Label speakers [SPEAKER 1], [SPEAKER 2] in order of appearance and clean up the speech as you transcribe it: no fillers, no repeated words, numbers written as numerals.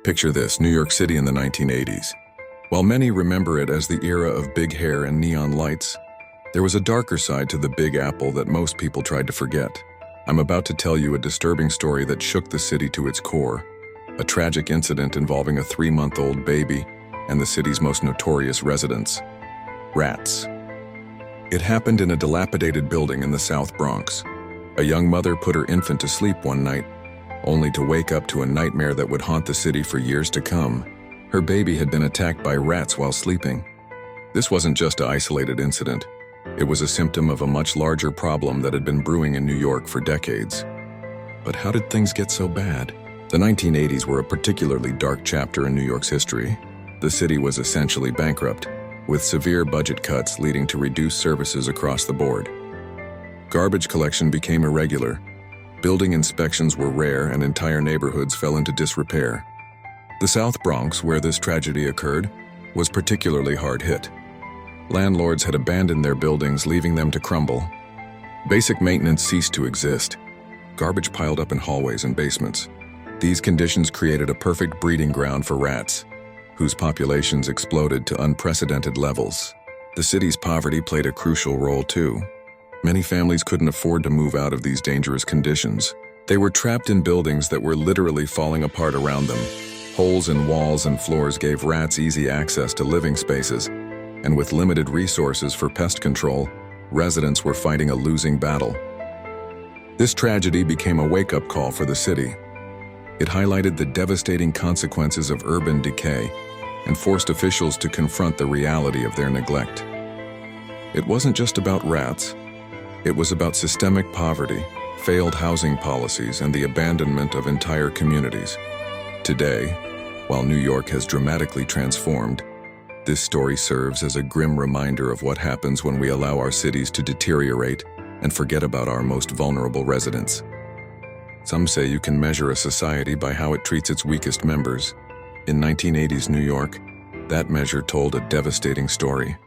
[SPEAKER 1] Picture this, New York City in the 1980s. While many remember it as the era of big hair and neon lights, there was a darker side to the Big Apple that most people tried to forget. I'm about to tell you a disturbing story that shook the city to its core, a tragic incident involving a 3-month-old baby and the city's most notorious residents, rats. It happened in a dilapidated building in the South Bronx. A young mother put her infant to sleep one night, only to wake up to a nightmare that would haunt the city for years to come. Her baby had been attacked by rats while sleeping. This wasn't just an isolated incident. It was a symptom of a much larger problem that had been brewing in New York for decades. But how did things get so bad? The 1980s were a particularly dark chapter in New York's history. The city was essentially bankrupt, with severe budget cuts leading to reduced services across the board. Garbage collection became irregular. Building inspections were rare and entire neighborhoods fell into disrepair. The South Bronx, where this tragedy occurred, was particularly hard hit. Landlords had abandoned their buildings, leaving them to crumble. Basic maintenance ceased to exist. Garbage piled up in hallways and basements. These conditions created a perfect breeding ground for rats, whose populations exploded to unprecedented levels. The city's poverty played a crucial role too. Many families couldn't afford to move out of these dangerous conditions. They were trapped in buildings that were literally falling apart around them. Holes in walls and floors gave rats easy access to living spaces, and with limited resources for pest control, residents were fighting a losing battle. This tragedy became a wake-up call for the city. It highlighted the devastating consequences of urban decay and forced officials to confront the reality of their neglect. It wasn't just about rats. It was about systemic poverty, failed housing policies, and the abandonment of entire communities. Today, while New York has dramatically transformed, this story serves as a grim reminder of what happens when we allow our cities to deteriorate and forget about our most vulnerable residents. Some say you can measure a society by how it treats its weakest members. In 1980s New York, that measure told a devastating story.